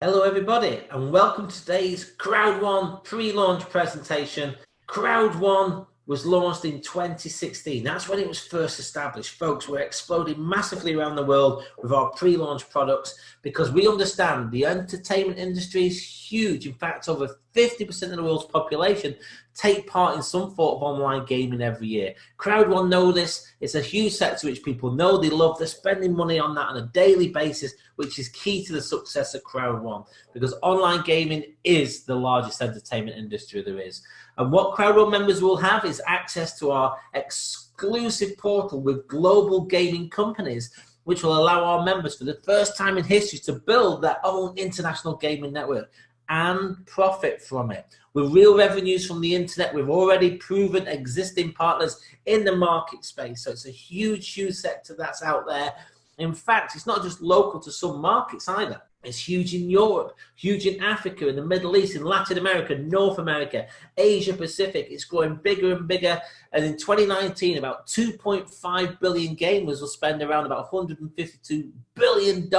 Hello everybody and welcome to today's CROWD1 pre-launch presentation. CROWD1 was launched in 2016. That's when it was first established. Folks, we're exploding massively around the world with our pre-launch products because we understand the entertainment industry is huge. In fact, over 50% of the world's population take part in some form of online gaming every year. CROWD1 know this. It's a huge sector which people know, they love, they're spending money on that on a daily basis, which is key to the success of CROWD1 because online gaming is the largest entertainment industry there is. And what CROWD1 members will have is access to our exclusive portal with global gaming companies, which will allow our members for the first time in history to build their own international gaming network and profit from it. With real revenues from the internet, we've already proven existing partners in the market space. So it's a huge, huge sector that's out there. In fact, it's not just local to some markets either. It's huge in Europe, huge in Africa, in the Middle East, in Latin America, North America, Asia Pacific. It's growing bigger and bigger. And in 2019, about 2.5 billion gamers will spend around about $152 billion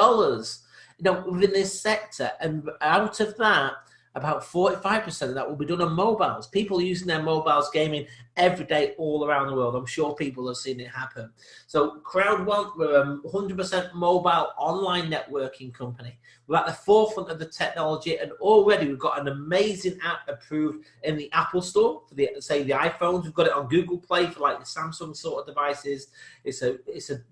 within this sector. And out of that, about 45% of that will be done on mobiles. People using their mobiles gaming every day all around the world. I'm sure people have seen it happen. So CROWD1, we're a 100% mobile online networking company. We're at the forefront of the technology, and already we've got an amazing app approved in the Apple Store for the iPhones. We've got it on Google Play for like the Samsung sort of devices. It's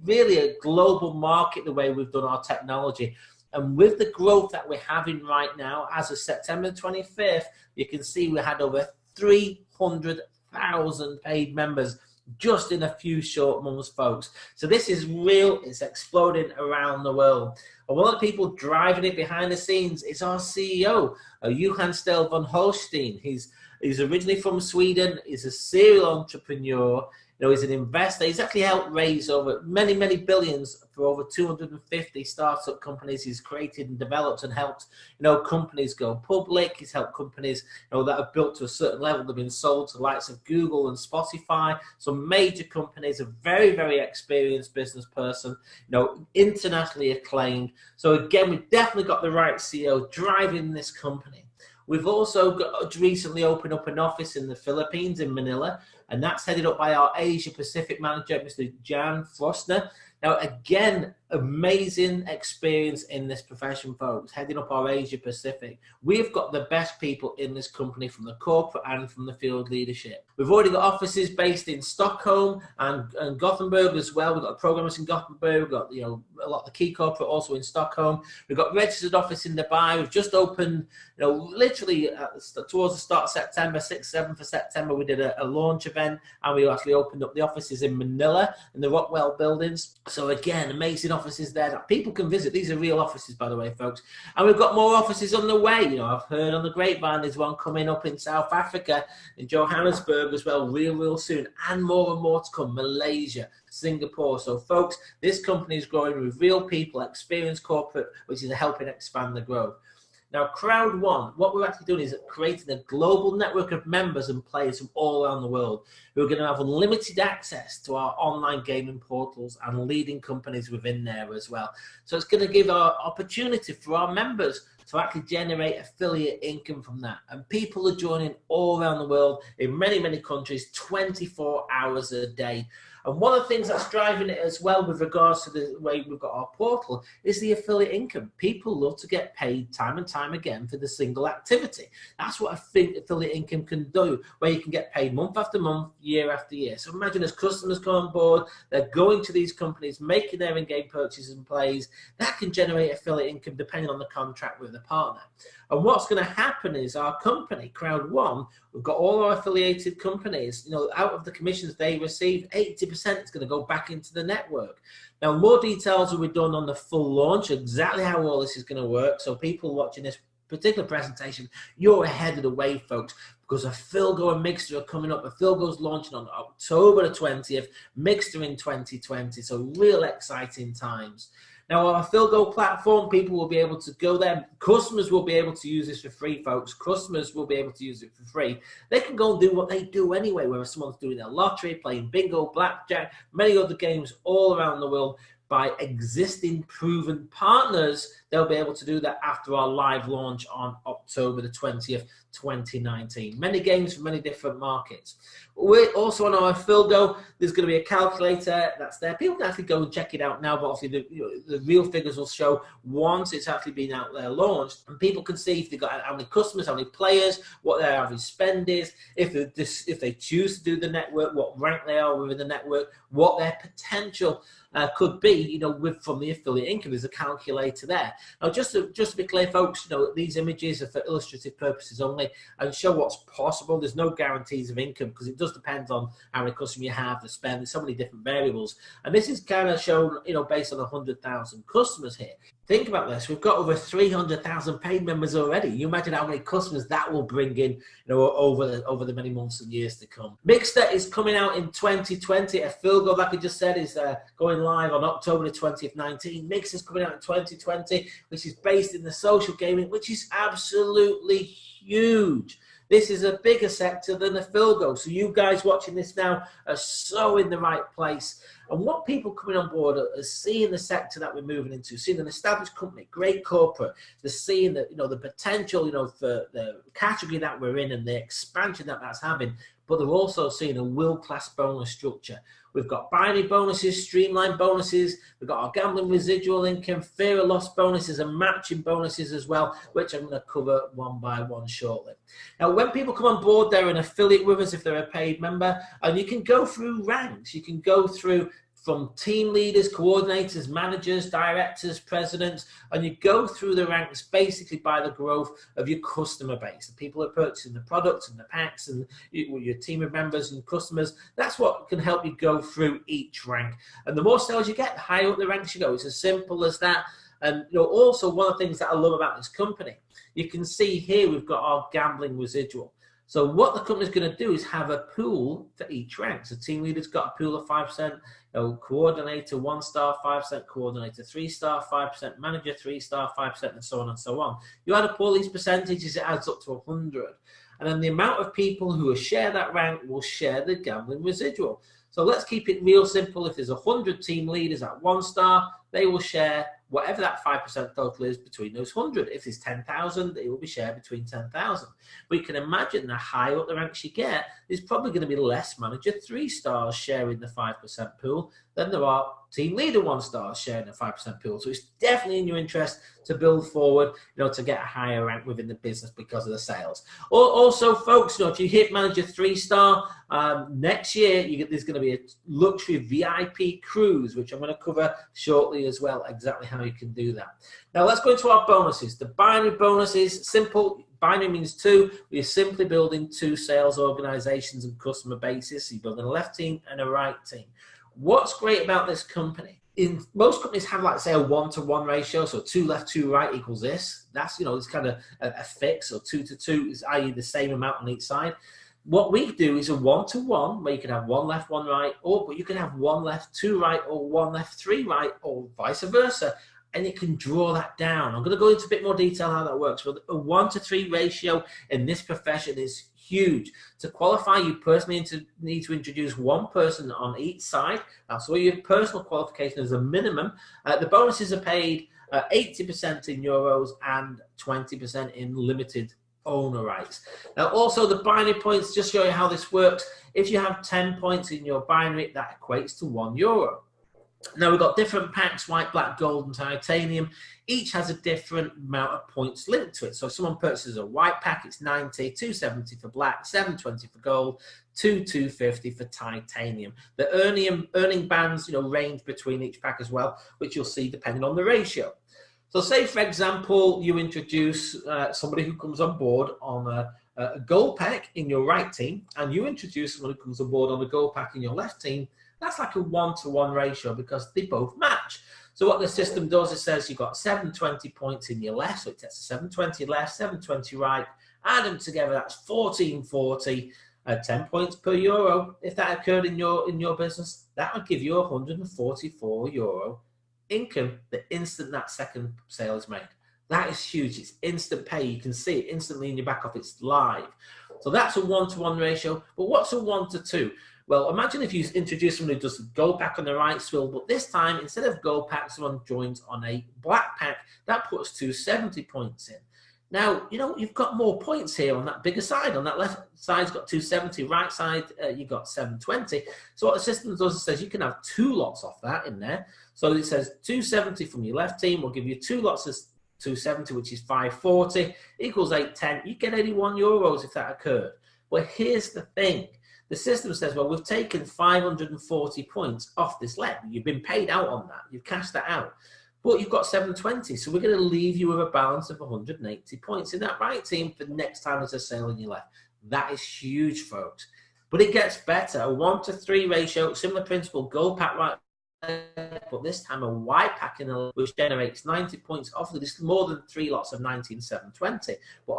really a global market the way we've done our technology. And with the growth that we're having right now, as of September 25th, you can see we had over 300,000 paid members just in a few short months, folks. So this is real. It's exploding around the world. And one of the people driving it behind the scenes is our CEO, Johan Stel von Holstein. He's originally from Sweden. He's a serial entrepreneur. He's an investor. He's actually helped raise over many, many billions for over 250 startup companies he's created and developed and helped, companies go public. He's helped companies, that have built to a certain level. They've been sold to the likes of Google and Spotify. Some major companies, a very, very experienced business person, internationally acclaimed. So again, we've definitely got the right CEO driving this company. We've also recently opened up an office in the Philippines, in Manila, and that's headed up by our Asia Pacific manager, Mr. Jan Frostner. Now, again, amazing experience in this profession, folks, heading up our Asia Pacific. We've got the best people in this company from the corporate and from the field leadership. We've already got offices based in Stockholm and Gothenburg as well. We've got programmers in Gothenburg. We've got, a lot of the key corporate also in Stockholm. We've got registered office in Dubai. We've just opened, literally towards the start of September, 6th, 7th of September, we did a launch event, and we actually opened up the offices in Manila in the Rockwell buildings. So again, amazing offices there that people can visit. These are real offices, by the way, folks. And we've got more offices on the way. I've heard on the grapevine there's one coming up in South Africa, in Johannesburg as well, real soon. And more to come, Malaysia, Singapore. So folks, this company is growing with real people, experienced corporate, which is helping expand the growth. Now, CROWD1, what we're actually doing is creating a global network of members and players from all around the world who are going to have unlimited access to our online gaming portals and leading companies within there as well. So it's going to give our opportunity for our members to actually generate affiliate income from that. And people are joining all around the world in many, many countries, 24 hours a day. And one of the things that's driving it as well with regards to the way we've got our portal is the affiliate income. People love to get paid time and time again for the single activity. That's what affiliate income can do, where you can get paid month after month, year after year. So imagine as customers come on board, they're going to these companies, making their in-game purchases and plays. That can generate affiliate income depending on the contract with the partner. And what's going to happen is our company, CROWD1, we've got all our affiliated companies, out of the commissions they receive, 80% is going to go back into the network. Now, more details will be done on the full launch, exactly how all this is going to work. So people watching this particular presentation, you're ahead of the wave, folks, because a Philgo and Mixter are coming up. A Philgo's launching on October the 20th, Mixter in 2020. So real exciting times. Now, our Philgo platform, people will be able to go there. Customers will be able to use this for free, folks. Customers will be able to use it for free. They can go and do what they do anyway, whether someone's doing their lottery, playing bingo, blackjack, many other games all around the world. by existing proven partners, they'll be able to do that after our live launch on October the 20th, 2019. Many games from many different markets. We're also on our Philgo. There's going to be a calculator that's there. People can actually go and check it out now, but obviously the real figures will show once it's actually been out there launched, and people can see if they've got how many customers, how many players, what their average spend is, if they choose to do the network, what rank they are within the network, what their potential could be, from the affiliate income. There's a calculator there. Now, just to be clear, folks, these images are for illustrative purposes only and show what's possible. There's no guarantees of income because it does depend on how many customers you have, the spend. There's so many different variables, and this is kind of shown, based on 100,000 customers here. Think about this. We've got over 300,000 paid members already. You imagine how many customers that will bring in, over the many months and years to come. Mixter is coming out in 2020. A Philgo, like I just said, is going live on October the 20th, 19. Mixter is coming out in 2020, which is based in the social gaming, which is absolutely huge. This is a bigger sector than a Philgo. So you guys watching this now are so in the right place. And what people coming on board are seeing the sector that we're moving into, seeing an established company, great corporate, they're seeing that, the potential, for the category that we're in and the expansion that that's having, but they're also seeing a world-class bonus structure. We've got binary bonuses, streamlined bonuses, we've got our gambling residual income, fear of loss bonuses, and matching bonuses as well, which I'm going to cover one by one shortly. Now, when people come on board, they're an affiliate with us if they're a paid member, and you can go through ranks. You can go through from team leaders, coordinators, managers, directors, presidents, and you go through the ranks basically by the growth of your customer base. The people who are purchasing the products and the packs and your team of members and customers. That's what can help you go through each rank. And the more sales you get, the higher up the ranks you go. It's as simple as that. And also one of the things that I love about this company, you can see here we've got our gambling residual. So what the company's going to do is have a pool for each rank. So team leader's got a pool of 5%, coordinator 1-star 5%, coordinator 3-star 5%, manager 3-star 5%, and so on and so on. You add up all these percentages, it adds up to 100. And then the amount of people who share that rank will share the gambling residual. So let's keep it real simple. If there's 100 team leaders at 1-star, they will share whatever that 5% total is between those 100. If there's 10,000, it will be shared between 10,000. But you can imagine the higher up the ranks you get, there's probably going to be less manager 3-stars sharing the 5% pool than there are team leader 1-stars sharing the 5% pool. So it's definitely in your interest to build forward, to get a higher rank within the business because of the sales. Also, folks, if you hit manager 3-star, next year there's going to be a luxury VIP cruise, which I'm going to cover shortly as well, exactly how you can do that. Now let's go into our bonuses. The binary bonuses, simple. Binary means two. We're simply building two sales organizations and customer bases. So you're building a left team and a right team. What's great about this company? In most companies have, like, say, a 1-to-1 ratio. So 2 left, 2 right equals this. That's, it's kind of a fix. Or 2-to-2 is, i.e., the same amount on each side. What we do is a 1-to-1, where you can have 1 left, 1 right, but you can have 1 left, 2 right, or 1 left, 3 right, or vice versa. And you can draw that down. I'm going to go into a bit more detail how that works. But a 1-to-3 ratio in this profession is huge. To qualify, you personally need to introduce 1 person on each side. So your personal qualification is a minimum. The bonuses are paid 80% in euros and 20% in limited owner rights. Now, also the binary points, just show you how this works. If you have 10 points in your binary, that equates to €1. Now, we've got different packs, white, black, gold, and titanium. Each has a different amount of points linked to it. So if someone purchases a white pack, it's 90, 270 for black, 720 for gold, 250 for titanium. The earning bands, range between each pack as well, which you'll see depending on the ratio. So say, for example, you introduce somebody who comes on board on a gold pack in your right team, and you introduce someone who comes on board on a gold pack in your left team. That's like a 1-to-1 ratio because they both match. So what the system does, it says you've got 720 points in your left, so it takes 720 left, 720 right, add them together, that's 1440, 10 points per euro. If that occurred in your business, that would give you €144 income the instant that second sale is made. That is huge. It's instant pay. You can see it instantly in your back office. It's live. So that's a 1-to-1 ratio. But what's a 1-to-2? Well, imagine if you introduce someone who does gold pack on the right swivel, but this time, instead of gold pack, someone joins on a black pack. That puts 270 points in. Now, you know, you've got more points here on that bigger side. On that left side's got 270, right side, you've got 720. So what the system does is says you can have 2 lots off that in there. So it says 270 from your left team will give you 2 lots of 270, which is 540, equals 810. You get 81 euros if that occurred. Well, here's the thing. The system says, well, we've taken 540 points off this leg. You've been paid out on that. You've cashed that out. But you've got 720, so we're going to leave you with a balance of 180 points in that right team for next time there's a sale on your left. That is huge, folks. But it gets better. A 1-to-3 ratio, similar principle, gold pack right, but this time a white pack in a, which generates 90 points off of this, more than 3 lots of 19,720. But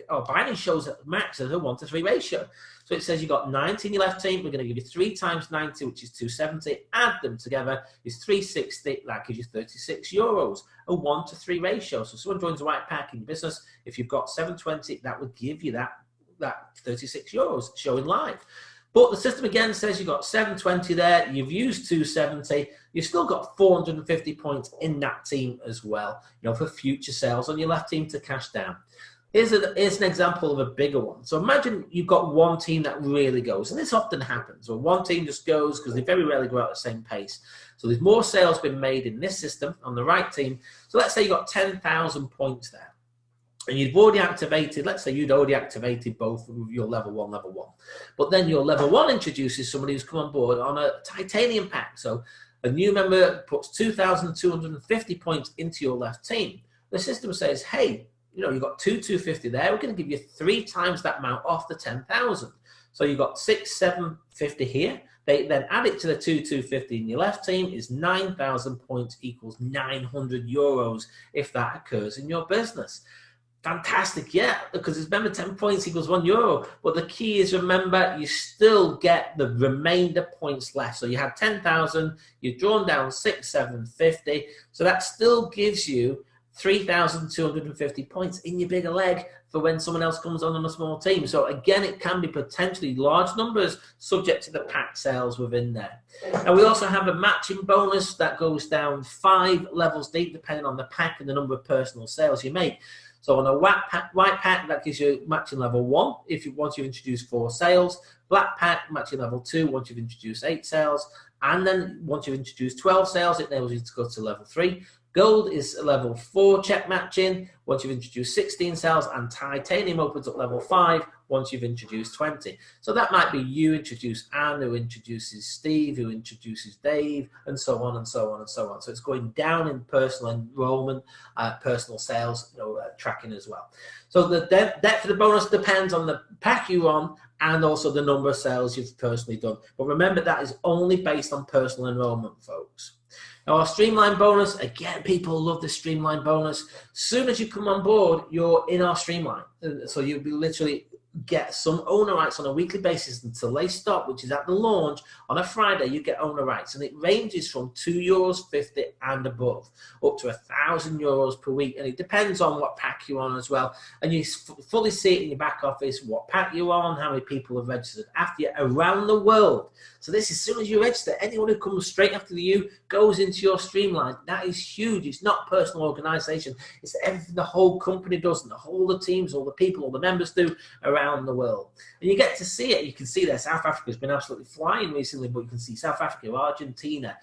our binding shows that max as a 1-to-3 ratio. So it says you've got 90 in your left team. We're going to give you 3 times 90, which is 270. Add them together is 360. That gives you 36 euros. A 1-to-3 ratio. So someone joins a white pack in your business. If you've got 720, that would give you that 36 euros showing live. But the system again says you've got 720 there. You've used 270. You've still got 450 points in that team as well, you know, for future sales on your left team to cash down. Here's an example of a bigger one. So imagine you've got one team that really goes, and this often happens, or one team just goes because they very rarely go at the same pace. So there's more sales been made in this system on the right team. So let's say you've got 10,000 points there. And you've already activated, let's say you'd already activated both of your level 1. But then your level 1 introduces somebody who's come on board on a titanium pack. So a new member puts 2,250 points into your left team. The system says, hey, you know, you've got 2,250 there. We're going to give you 3 times that amount off the 10,000. So you've got 6,750 here. They then add it to the 2,250 in your left team is 9,000 points equals 900 euros if that occurs in your business. Fantastic, yeah, because remember 10 points equals €1. But the key is, remember, you still get the remainder points left. So you had 10,000, you've drawn down 6,750. So that still gives you 3,250 points in your bigger leg for when someone else comes on a small team. So again, it can be potentially large numbers subject to the pack sales within there. And we also have a matching bonus that goes down 5 levels deep depending on the pack and the number of personal sales you make. So on a white pack, that gives you matching level 1 once you've introduced 4 sales. Black pack, matching level 2 once you've introduced 8 sales. And then once you've introduced 12 sales, it enables you to go to level 3. Gold is level 4 check matching once you've introduced 16 sales, and titanium opens up level 5 once you've introduced 20. So that might be you introduce Anne, who introduces Steve, who introduces Dave, and so on and so on and so on. So it's going down in personal enrollment, personal sales, tracking as well. So the depth of the bonus depends on the pack you're on and also the number of sales you've personally done. But remember, that is only based on personal enrollment, folks. Now, our streamline bonus, again, people love the streamline bonus. As soon as you come on board, you're in our streamline. So you'll be literally get some owner rights on a weekly basis until they stop, which is at the launch on a Friday. You get owner rights, and it ranges from €2.50 and above up to €1,000 per week, and it depends on what pack you're on as well. And you fully see it in your back office what pack you're on, how many people have registered after you around the world. So this, as soon as you register, anyone who comes straight after you goes into your streamline. That is huge. It's not personal organization. It's everything the whole company does, and the whole the teams, all the people, all the members do around the world. And you get to see it. You can see that South Africa's been absolutely flying recently, but you can see South Africa, Argentina,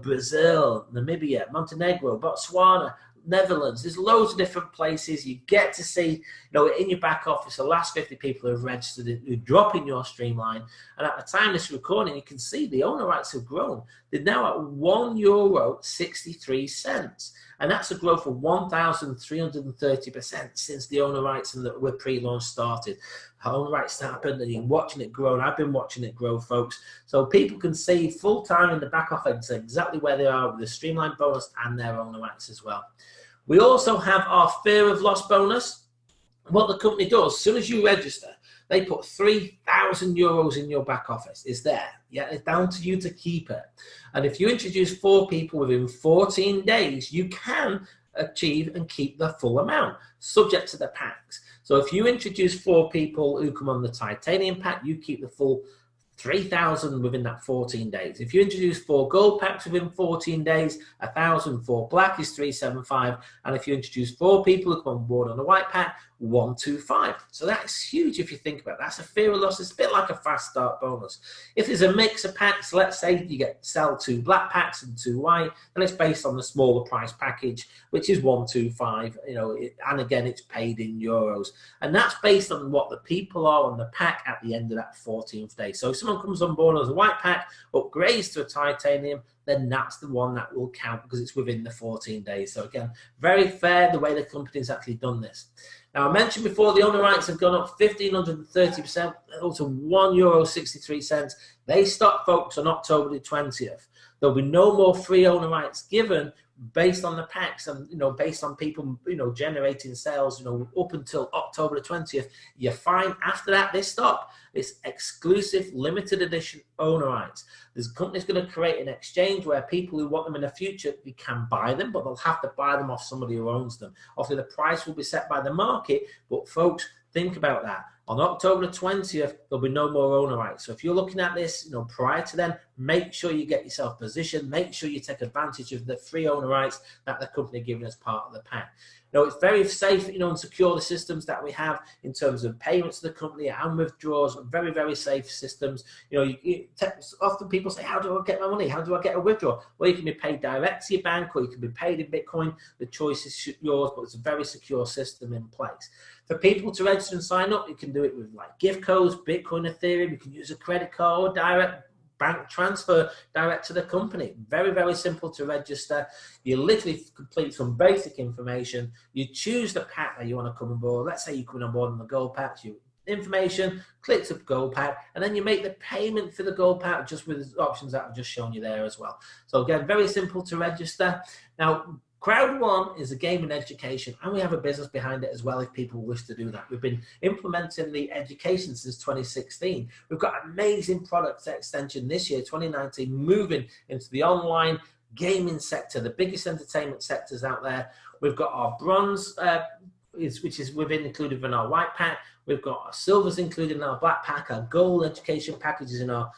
Brazil, Namibia, Montenegro, Botswana, Netherlands. There's loads of different places. You get to see, in your back office, the last 50 people who have registered, who drop in your streamline. And at the time of this recording, you can see the owner rights have grown. They're now at €1.63. And that's a growth of 1,330% since the owner rights and the pre-launch started. Owner rights happened, and you're watching it grow, and I've been watching it grow, folks. So people can see full time in the back office exactly where they are with the streamline bonus and their owner rights as well. We also have our fear of loss bonus. What the company does, as soon as you register, they put €3,000 in your back office. It's there. Yeah, it's down to you to keep it. And if you introduce 4 people within 14 days, you can achieve and keep the full amount, subject to the packs. So if you introduce 4 people who come on the titanium pack, you keep the full 3,000 within that 14 days. If you introduce 4 gold packs within 14 days, 1,000 for black is 375. And if you introduce 4 people who come on board on the white pack, 125. So that's huge if you think about it. That's a fear of loss. It's a bit like a fast start bonus. If there's a mix of packs, let's say you sell 2 black packs and 2 white, then it's based on the smaller price package, which is 125, and again, it's paid in euros. And that's based on what the people are on the pack at the end of that 14th day. So if someone comes on board as a white pack, upgrades to a titanium, then that's the one that will count because it's within the 14 days. So again, very fair the way the company's actually done this. Now, I mentioned before the owner rights have gone up 1,530%, up to €1.63. They stop, folks, on October the 20th. There'll be no more free owner rights given based on the packs and, based on people, generating sales, up until October the 20th. You're fine. After that, they stop. It's exclusive limited edition owner rights. This company's going to create an exchange where people who want them in the future, they can buy them, but they'll have to buy them off somebody who owns them. Obviously, the price will be set by the market, but folks, think about that. On October the 20th, there'll be no more owner rights. So if you're looking at this, prior to then, make sure you get yourself positioned. Make sure you take advantage of the free owner rights that the company giving as part of the pack. It's very safe, and secure the systems that we have in terms of payments to the company and withdrawals. Very, very safe systems. Often people say, how do I get my money? How do I get a withdrawal? Well, you can be paid direct to your bank or you can be paid in Bitcoin. The choice is yours, but it's a very secure system in place. For people to register and sign up, you can do it with like gift codes, Bitcoin, Ethereum. You can use a credit card or direct bank transfer direct to the company. Very, very simple to register. You literally complete some basic information. You choose the pack that you want to come on board. Let's say you come on board on the gold pack. You information, click to gold pack, and then you make the payment for the gold pack just with the options that I've just shown you there as well. So again, very simple to register. Now, CROWD1 is a game in education, and we have a business behind it as well if people wish to do that. We've been implementing the education since 2016. We've got amazing product extension this year, 2019, moving into the online gaming sector, the biggest entertainment sectors out there. We've got our bronze, which is included in our white pack. We've got our silvers included in our black pack. Our gold education package is in our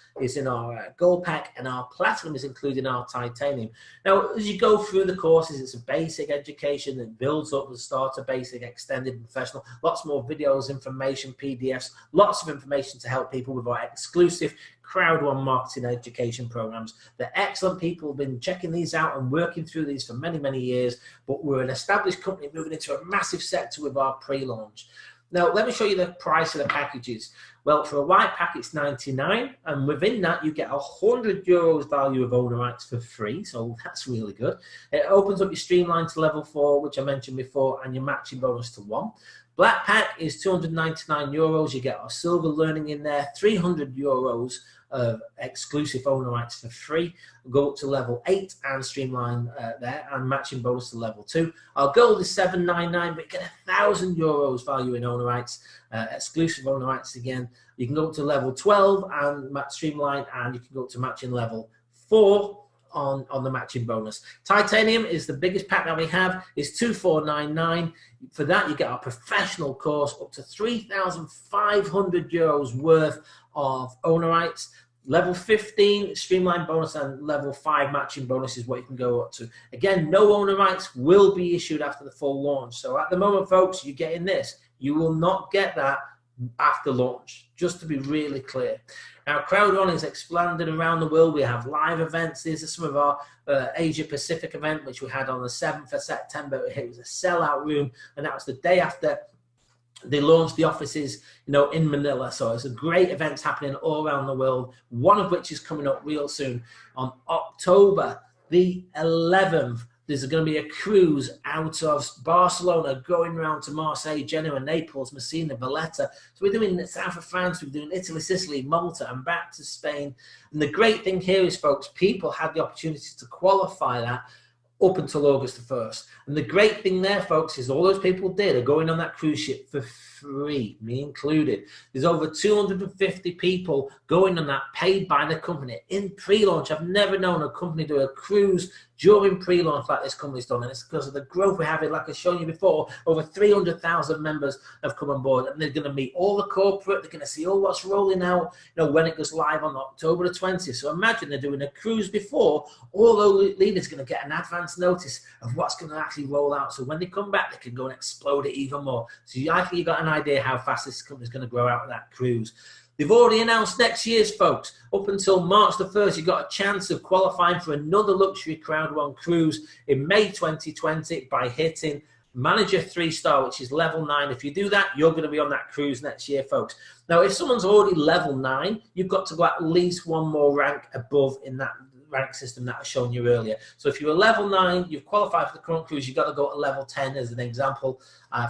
gold pack, and our platinum is included in our titanium. Now, as you go through the courses, it's a basic education that builds up the starter, basic, extended, professional. Lots more videos, information, PDFs, lots of information to help people with our exclusive CROWD1 marketing education programs. They're excellent people have been checking these out and working through these for many, many years, but we're an established company moving into a massive sector with our pre-launch. Now, let me show you the price of the packages. Well, for a white pack, it's 99, and within that, you get €100 value of owner rights for free, so that's really good. It opens up your streamline to level 4, which I mentioned before, and your matching bonus to 1. Black pack is €299. You get our silver learning in there, €300 of exclusive owner rights for free. We'll go up to level 8 and streamline there, and matching bonus to level 2. Our gold is €799, but you get €1,000 value in owner rights, exclusive owner rights again. You can go up to level 12 and streamline, and you can go up to matching level 4 on the matching bonus. Titanium is the biggest pack that we have. It's €2,499. For that, you get our professional course up to €3,500 worth of owner rights. Level 15 streamline bonus and level 5 matching bonus is what you can go up to. Again, no owner rights will be issued after the full launch. So at the moment, folks, you're getting this. You will not get that after launch, just to be really clear. Now, CROWD1 is expanded around the world. We have live events. These are some of our Asia Pacific event, which we had on the 7th of September. It was a sellout room, and that was the day after they launched the offices, in Manila. So it's a great events happening all around the world, one of which is coming up real soon. On October the 11th, there's going to be a cruise out of Barcelona going around to Marseille, Genoa, Naples, Messina, Valletta. So we're doing the south of France, we're doing Italy, Sicily, Malta, and back to Spain. And the great thing here is, folks, people had the opportunity to qualify that up until August the 1st. And the great thing there, folks, is all those people are going on that cruise ship for free, me included. There's over 250 people going on that, paid by the company in pre-launch. I've never known a company do a cruise during pre-launch like this company's done, and it's because of the growth we're having. Like I've shown you before, over 300,000 members have come on board, and they're going to meet all the corporate. They're going to see all what's rolling out, you know, when it goes live on October the 20th. So imagine they're doing a cruise before. All those leaders are going to get an advance notice of what's going to actually roll out. So when they come back, they can go and explode it even more. So I think you got an idea how fast this company is going to grow out of that cruise. They've already announced next year's, folks. Up until March the 1st, you've got a chance of qualifying for another luxury CROWD1 cruise in May 2020 by hitting Manager 3-star, which is level 9. If you do that, you're going to be on that cruise next year, folks. Now, if someone's already level 9, you've got to go at least one more rank above in that rank system that I've shown you earlier. So if you're a level 9, you've qualified for the current cruise, you've got to go to level 10 as an example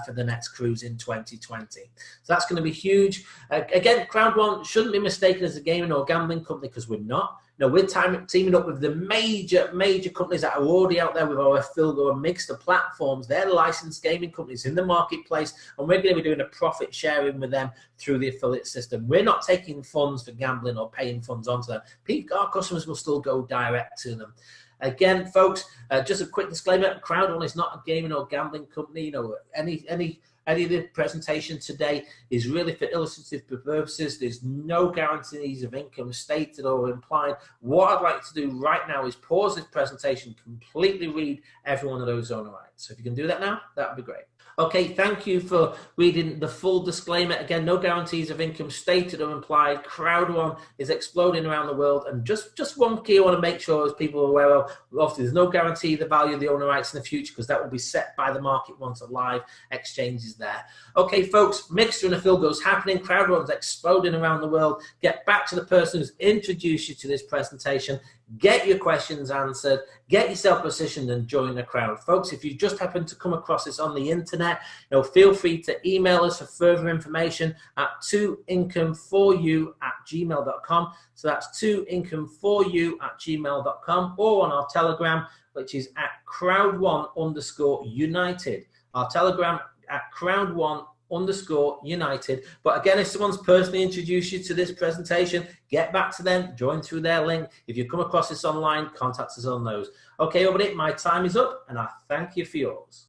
for the next cruise in 2020. So that's going to be huge. Again, CROWD1 shouldn't be mistaken as a gaming or gambling company, because we're not. No, we're teaming up with the major companies that are already out there with our Philgo and Mixer platforms. They're licensed gaming companies in the marketplace, and we're going to be doing a profit sharing with them through the affiliate system. We're not taking funds for gambling or paying funds onto them. Our customers will still go direct to them. Again, folks, just a quick disclaimer: CROWD1 is not a gaming or gambling company. You know, any of the presentation today is really for illustrative purposes. There's no guarantees of income stated or implied. What I'd like to do right now is pause this presentation, completely read every one of those owner rights. So if you can do that now, that would be great. Okay, thank you for reading the full disclaimer. Again, no guarantees of income stated or implied. CROWD1 is exploding around the world. And just one key I want to make sure as people are aware of, obviously there's no guarantee the value of the owner rights in the future, because that will be set by the market once a live exchange is there. Okay, folks, Mixer and Philgo is happening. CROWD1 is exploding around the world. Get back to the person who's introduced you to this presentation. Get your questions answered, get yourself positioned, and join the crowd. Folks, if you just happen to come across this on the internet, you know, feel free to email us for further information at 2income4you@gmail.com. So that's 2income4you@gmail.com, or on our Telegram, which is at CROWD1_United. Our Telegram at CROWD1_United. But again, if someone's personally introduced you to this presentation, get back to them, join through their link. If you come across this online, contact us on those. Okay, everybody, my time is up, and I thank you for yours.